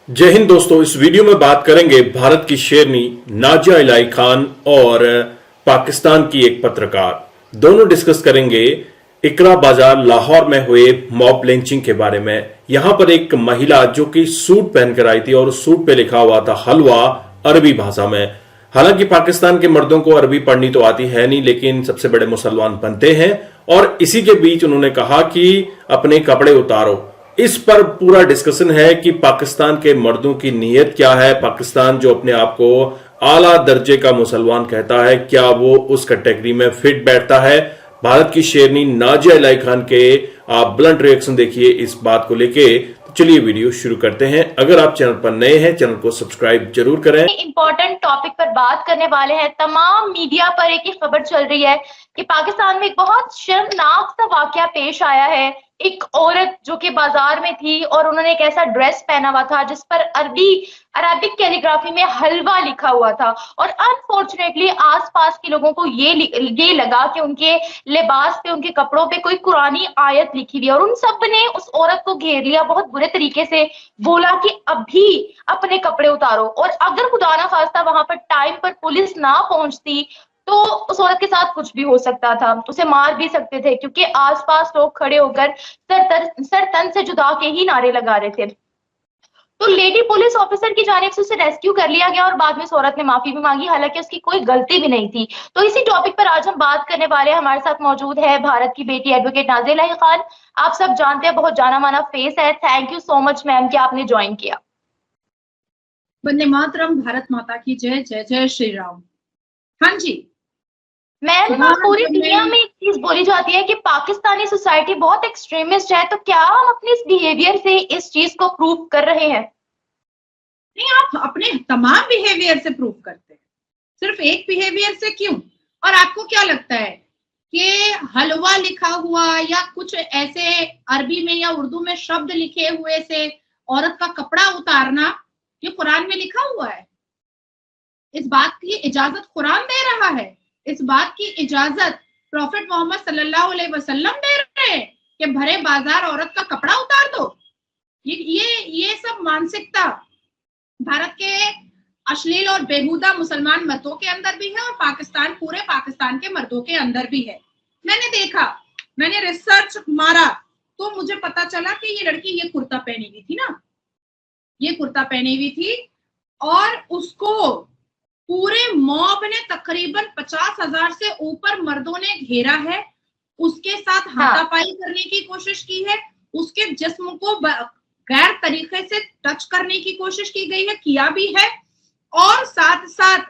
जय हिंद दोस्तों। इस वीडियो में बात करेंगे भारत की शेरनी नाजिया इलाही खान और पाकिस्तान की एक पत्रकार। दोनों डिस्कस करेंगे इकरा बाजार लाहौर में हुए मॉब लिंचिंग के बारे में। यहां पर एक महिला जो कि सूट पहनकर आई थी और उस सूट पे लिखा हुआ था हलवा अरबी भाषा में। हालांकि पाकिस्तान के मर्दों को अरबी पढ़नी तो आती है नहीं, लेकिन सबसे बड़े मुसलमान बनते हैं। और इसी के बीच उन्होंने कहा कि अपने कपड़े उतारो। इस पर पूरा डिस्कशन है कि पाकिस्तान के मर्दों की नीयत क्या है। पाकिस्तान जो अपने आप को आला दर्जे का मुसलमान कहता है, क्या वो उस कैटेगरी में फिट बैठता है? भारत की शेरनी नाजिया इलाही खान के आप ब्लंट रिएक्शन देखिए इस बात को लेके। तो चलिए वीडियो शुरू करते हैं। अगर आप चैनल पर नए हैं, चैनल को सब्सक्राइब जरूर करें। इंपॉर्टेंट टॉपिक पर बात करने वाले हैं। तमाम मीडिया पर एक ही खबर चल रही है कि पाकिस्तान में एक बहुत शर्मनाक सा वाकया पेश आया है। एक औरत जो कि बाजार में थी और उन्होंने एक ऐसा ड्रेस पहना हुआ था जिस पर अरबिक कैलीग्राफी में हलवा लिखा हुआ था। और अनफॉर्चुनेटली आसपास के लोगों को ये लगा कि उनके लिबास पे, उनके कपड़ों पे कोई कुरानी आयत लिखी हुई है, और उन सब ने उस औरत को घेर लिया बहुत बुरे तरीके से, बोला कि अभी अपने कपड़े उतारो। और अगर खुदा ना खास्ता वहां पर टाइम पर पुलिस ना पहुंचती तो उस औरत के साथ कुछ भी हो सकता था, उसे मार भी सकते थे, क्योंकि आसपास लोग खड़े होकर सर तन से जुदा के ही नारे लगा रहे थे। तो लेडी पुलिस ऑफिसर की जानिब से उसे रेस्क्यू कर लिया गया और बाद में उस औरत ने माफी भी मांगी, हालांकि उसकी कोई गलती भी नहीं थी। तो इसी टॉपिक पर आज हम बात करने वाले हैं। हमारे साथ मौजूद है भारत की बेटी एडवोकेट नाज़िया इलाही खान। आप सब जानते हैं, बहुत जाना माना फेस है। Thank you so much ma'am कि आपने ज्वाइन किया। वंदे मातरम, भारत माता की जय, जय जय श्री राम। हाँ जी मैम, पूरी दुनिया में एक चीज बोली जाती है कि पाकिस्तानी सोसाइटी बहुत एक्सट्रीमिस्ट है, तो क्या हम अपने इस बिहेवियर से इस चीज को प्रूव कर रहे हैं? नहीं, आप अपने तमाम बिहेवियर से प्रूव करते हैं, सिर्फ एक बिहेवियर से क्यों? और आपको क्या लगता है कि हलवा लिखा हुआ या कुछ ऐसे अरबी में या उर्दू में शब्द लिखे हुए से औरत का कपड़ा उतारना ये कुरान में लिखा हुआ है? इस बात की इजाजत कुरान दे रहा है, इस बात की इजाजत प्रॉफेट मोहम्मद सल्लल्लाहु अलैहि वसल्लम दे रहे हैं कि भरे बाजार औरत का कपड़ा उतार दो। ये सब मानसिकता भारत के अश्लील और बेहुदा मुसलमान मर्दों के अंदर भी है और पूरे पाकिस्तान के मर्दों के अंदर भी है। मैंने देखा, मैंने रिसर्च मारा तो मुझे पता चला कि ये लड़की ये कुर्ता पहनी हुई थी ना, ये कुर्ता पहनी हुई थी और उसको पूरे मॉब ने तकरीबन 50,000 से ऊपर मर्दों ने घेरा है, उसके साथ हाथापाई करने की कोशिश की है, उसके जिस्म को गैर तरीके से टच करने की कोशिश की गई है, किया भी है। और साथ साथ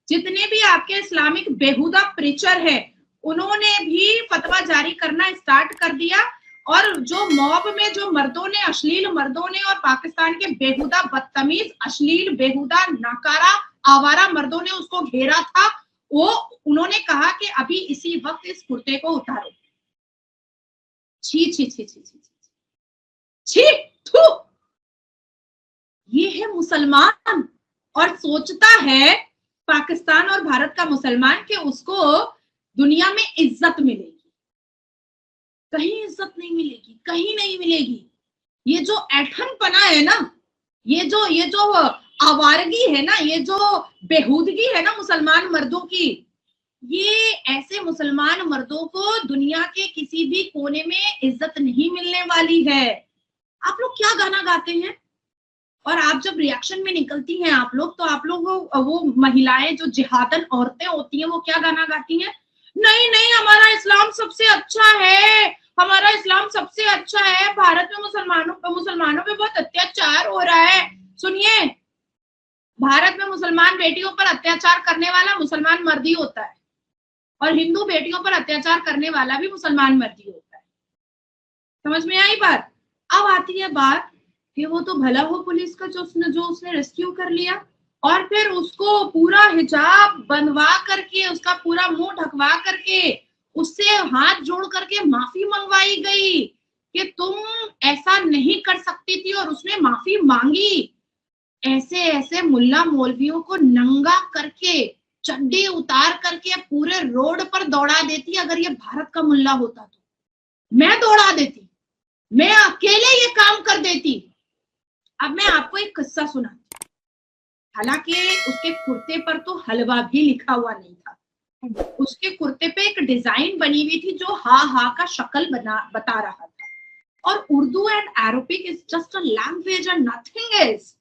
जितने भी आपके इस्लामिक बेहुदा प्रीचर है उन्होंने भी फतवा जारी करना स्टार्ट कर दिया। और जो मॉब में जो मर्दों ने, अश्लील मर्दों ने और पाकिस्तान के बेहुदा बदतमीज अश्लील बेहुदा नाकारा आवारा मर्दों ने उसको घेरा था, वो उन्होंने कहा कि अभी इसी वक्त इस कुर्ते को उतारो। छी छी छी छी छी छी, थू। ये है मुसलमान, और सोचता है पाकिस्तान और भारत का मुसलमान कि उसको दुनिया में इज्जत मिलेगी। कहीं इज्जत नहीं मिलेगी, कहीं नहीं मिलेगी। ये जो ऐठनपना है ना, ये जो आवारगी है ना, ये जो बेहूदगी है ना मुसलमान मर्दों की, ये ऐसे मुसलमान मर्दों को दुनिया के किसी भी कोने में इज्जत नहीं मिलने वाली है। आप लोग क्या गाना गाते हैं और आप जब रिएक्शन में निकलती हैं आप लोग, तो आप लोग वो महिलाएं जो जिहादन औरतें होती हैं वो क्या गाना गाती हैं? नहीं नहीं, हमारा इस्लाम सबसे अच्छा है, हमारा इस्लाम सबसे अच्छा है, भारत में मुसलमानों पे बहुत अत्याचार हो रहा है। सुनिए, भारत में मुसलमान बेटियों पर अत्याचार करने वाला मुसलमान मर्द ही होता है और हिंदू बेटियों पर अत्याचार करने वाला भी मुसलमान मर्द ही होता है। समझ में आई बात? अब आती है बात कि वो तो भला हो पुलिस का जो उसने रेस्क्यू कर लिया और फिर उसको पूरा हिजाब बंधवा करके, उसका पूरा मुंह ढकवा करके, उससे हाथ जोड़ करके माफी मंगवाई गई कि तुम ऐसा नहीं कर सकती थी, और उसने माफी मांगी। ऐसे ऐसे मुल्ला मौलवियों को नंगा करके, चड्डी उतार करके पूरे रोड पर दौड़ा देती। अगर ये भारत का मुल्ला होता तो मैं दौड़ा देती, मैं अकेले ये काम कर देती। अब मैं आपको एक किस्सा सुनाती हूँ। हालांकि उसके कुर्ते पर तो हलवा भी लिखा हुआ नहीं था, उसके कुर्ते पे एक डिजाइन बनी हुई थी जो हा का शक्ल बता रहा था। और Urdu and Arabic is just a language and nothing else.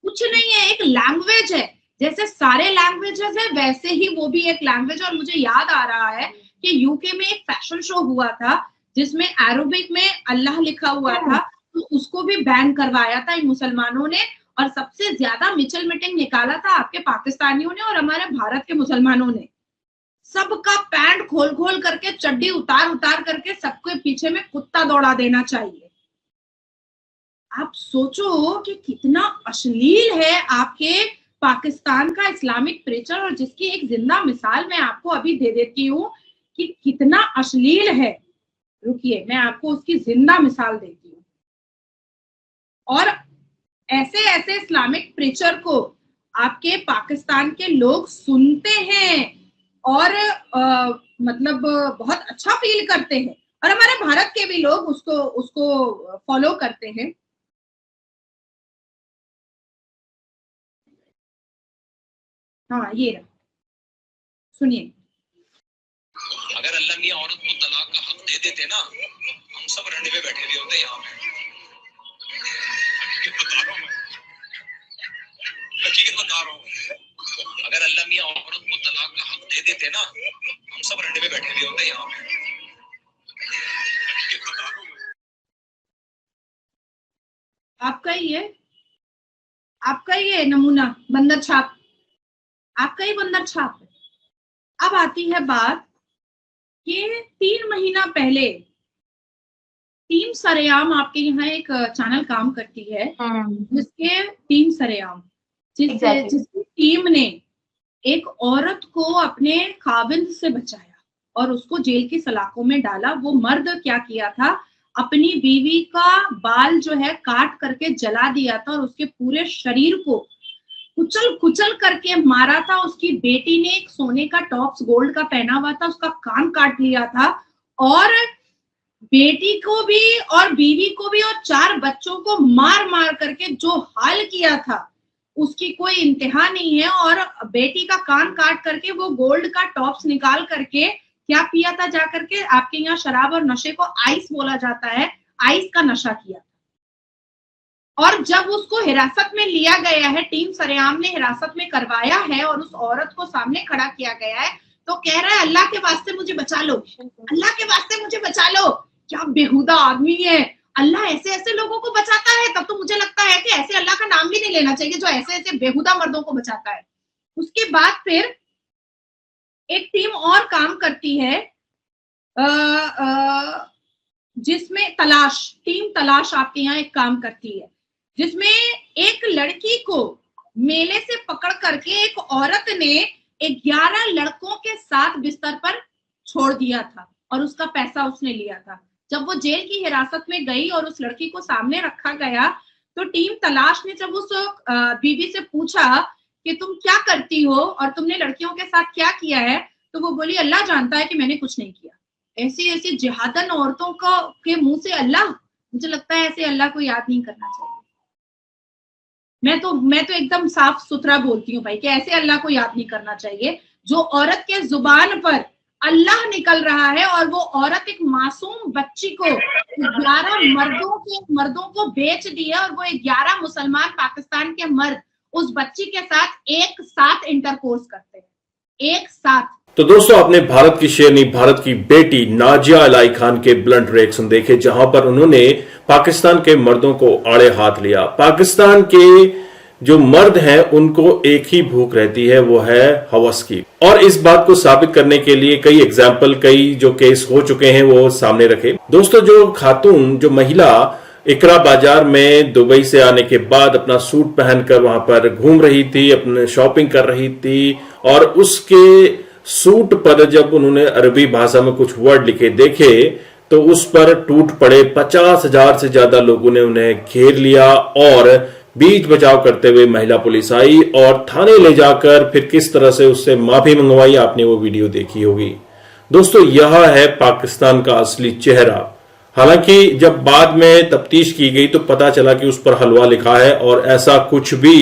कुछ नहीं है, एक लैंग्वेज है। जैसे सारे लैंग्वेजेस है वैसे ही वो भी एक लैंग्वेज। और मुझे याद आ रहा है कि यूके में एक फैशन शो हुआ था जिसमें अरबिक में अल्लाह लिखा हुआ था, तो उसको भी बैन करवाया था इन मुसलमानों ने। और सबसे ज्यादा मिचल मीटिंग निकाला था आपके पाकिस्तानियों ने और हमारे भारत के मुसलमानों ने। सबका पैंट खोल खोल करके, चड्डी उतार उतार करके सबके पीछे में कुत्ता दौड़ा देना चाहिए। आप सोचो कि कितना अश्लील है आपके पाकिस्तान का इस्लामिक प्रीचर। और जिसकी एक जिंदा मिसाल मैं आपको अभी दे देती हूँ कि कितना अश्लील है। रुकिए, मैं आपको उसकी जिंदा मिसाल देती हूँ। और ऐसे ऐसे इस्लामिक प्रीचर को आपके पाकिस्तान के लोग सुनते हैं और मतलब बहुत अच्छा फील करते हैं। और हमारे भारत के भी लोग उसको फॉलो करते हैं। हाँ, ये रहा, सुनिए। अगर अल्लाह मियां औरत को तलाक का हक दे देते ना, हम सब रंडे पे बैठे हुए होते यहाँ पे। हकीकत बता रहा हूँ। अगर अल्लाह मियां औरत को तलाक का हक दे देते ना, हम सब रंडे पे बैठे हुए होते यहाँ पे। हकीकत बता रहा हूँ। आपका ही है नमूना, बंदर छाप, आपका ही बंदर छाप है। अब आती है बात कि 3 महीना पहले टीम सरेआम, आपके यहाँ एक चैनल काम करती है जिसके टीम सरेआम, जिसकी टीम ने एक औरत को अपने खाविंद से बचाया और उसको जेल की सलाखों में डाला। वो मर्द क्या किया था, अपनी बीवी का बाल जो है काट करके जला दिया था और उसके पूरे शरीर को कुचल कुचल करके मारा था। उसकी बेटी ने एक सोने का टॉप्स गोल्ड का पहना हुआ था, उसका कान काट लिया था। और बेटी को भी और बीवी को भी और 4 बच्चों को मार मार करके जो हाल किया था उसकी कोई इंतहा नहीं है। और बेटी का कान काट करके वो गोल्ड का टॉप्स निकाल करके क्या पिया था, जाकर के आपके यहाँ शराब और नशे को आइस बोला जाता है, आइस का नशा किया। और जब उसको हिरासत में लिया गया है, टीम सरेआम ने हिरासत में करवाया है और उस औरत को सामने खड़ा किया गया है, तो कह रहा है अल्लाह के वास्ते मुझे बचा लो, अल्लाह के वास्ते मुझे बचा लो। क्या बेहुदा आदमी है। अल्लाह ऐसे ऐसे लोगों को बचाता है, तब तो मुझे लगता है कि ऐसे अल्लाह का नाम भी नहीं लेना चाहिए जो ऐसे ऐसे बेहुदा मर्दों को बचाता है। उसके बाद फिर एक टीम और काम करती है जिसमें टीम तलाश आपके यहाँ एक काम करती है, जिसमें एक लड़की को मेले से पकड़ करके एक औरत ने 11 लड़कों के साथ बिस्तर पर छोड़ दिया था और उसका पैसा उसने लिया था। जब वो जेल की हिरासत में गई और उस लड़की को सामने रखा गया, तो टीम तलाश ने जब उस बीवी से पूछा कि तुम क्या करती हो और तुमने लड़कियों के साथ क्या किया है, तो वो बोली अल्लाह जानता है कि मैंने कुछ नहीं किया। ऐसी ऐसी जिहादन औरतों का के मुंह से अल्लाह, मुझे लगता है ऐसे अल्लाह को याद नहीं करना चाहिए। मैं तो एकदम साफ सुथरा बोलती हूँ भाई कि ऐसे अल्लाह को याद नहीं करना चाहिए। जो औरत के जुबान पर अल्लाह निकल रहा है और वो औरत एक मासूम बच्ची को 11 मर्दों को बेच दिया और वो 11 मुसलमान पाकिस्तान के मर्द उस बच्ची के साथ एक साथ इंटरकोर्स करते हैं, एक साथ। तो दोस्तों, आपने भारत की शेरनी, भारत की बेटी नाजिया इलाही खान के ब्लंट रिएक्शन देखे, जहां पर उन्होंने पाकिस्तान के मर्दों को आड़े हाथ लिया। पाकिस्तान के जो मर्द हैं उनको एक ही भूख रहती है, वो है हवस की। और इस बात को साबित करने के लिए कई एग्जाम्पल, कई जो केस हो चुके हैं वो सामने रखे। दोस्तों, जो खातून, जो महिला इकरा बाजार में दुबई से आने के बाद अपना सूट पहनकर वहां पर घूम रही थी, अपने शॉपिंग कर रही थी, और उसके सूट पर जब उन्होंने अरबी भाषा में कुछ वर्ड लिखे देखे तो उस पर टूट पड़े। 50,000 से ज्यादा लोगों ने उन्हें घेर लिया और बीच बचाव करते हुए महिला पुलिस आई और थाने ले जाकर फिर किस तरह से उससे माफी मंगवाई, आपने वो वीडियो देखी होगी। दोस्तों, यह है पाकिस्तान का असली चेहरा। हालांकि जब बाद में तफ्तीश की गई तो पता चला कि उस पर हलवा लिखा है और ऐसा कुछ भी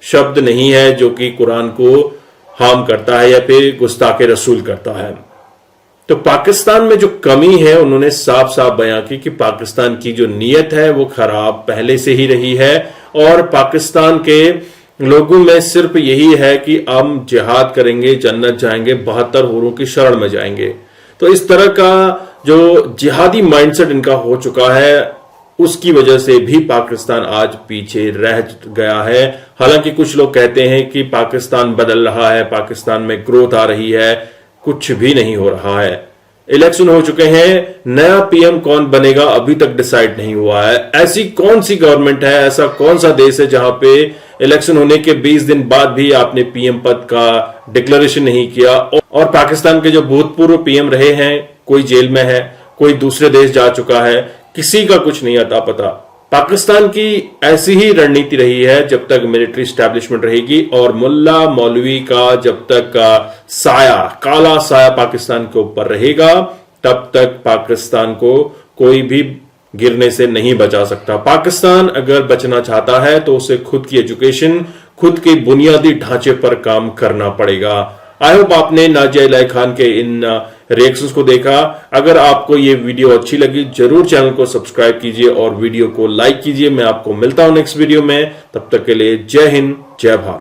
शब्द नहीं है जो कि कुरान को हार्म करता है या फिर गुस्ताखे रसूल करता है। तो पाकिस्तान में जो कमी है उन्होंने साफ साफ बयां की कि पाकिस्तान की जो नीयत है वो खराब पहले से ही रही है और पाकिस्तान के लोगों में सिर्फ यही है कि हम जिहाद करेंगे, जन्नत जाएंगे, 72 हूरों की शरण में जाएंगे। तो इस तरह का जो जिहादी माइंडसेट इनका हो चुका है उसकी वजह से भी पाकिस्तान आज पीछे रह गया है। हालांकि कुछ लोग कहते हैं कि पाकिस्तान बदल रहा है, पाकिस्तान में ग्रोथ आ रही है, कुछ भी नहीं हो रहा है। इलेक्शन हो चुके हैं, नया पीएम कौन बनेगा अभी तक डिसाइड नहीं हुआ है। ऐसी कौन सी गवर्नमेंट है, ऐसा कौन सा देश है जहां पे इलेक्शन होने के 20 दिन बाद भी आपने पीएम पद का डिक्लेरेशन नहीं किया। और पाकिस्तान के जो भूतपूर्व पीएम रहे हैं, कोई जेल में है, कोई दूसरे देश जा चुका है, किसी का कुछ नहीं आता पता। पाकिस्तान की ऐसी ही रणनीति रही है जब तक मिलिट्री स्टैब्लिशमेंट रहेगी और मुल्ला मौलवी का जब तक साया, काला साया पाकिस्तान के ऊपर रहेगा तब तक पाकिस्तान को कोई भी गिरने से नहीं बचा सकता। पाकिस्तान अगर बचना चाहता है तो उसे खुद की एजुकेशन, खुद के बुनियादी ढांचे पर काम करना पड़ेगा। आई होप आपने नाजिया इलाही खान के इन रिएक्शंस को देखा। अगर आपको ये वीडियो अच्छी लगी जरूर चैनल को सब्सक्राइब कीजिए और वीडियो को लाइक कीजिए। मैं आपको मिलता हूं नेक्स्ट वीडियो में, तब तक के लिए जय हिंद, जय भारत।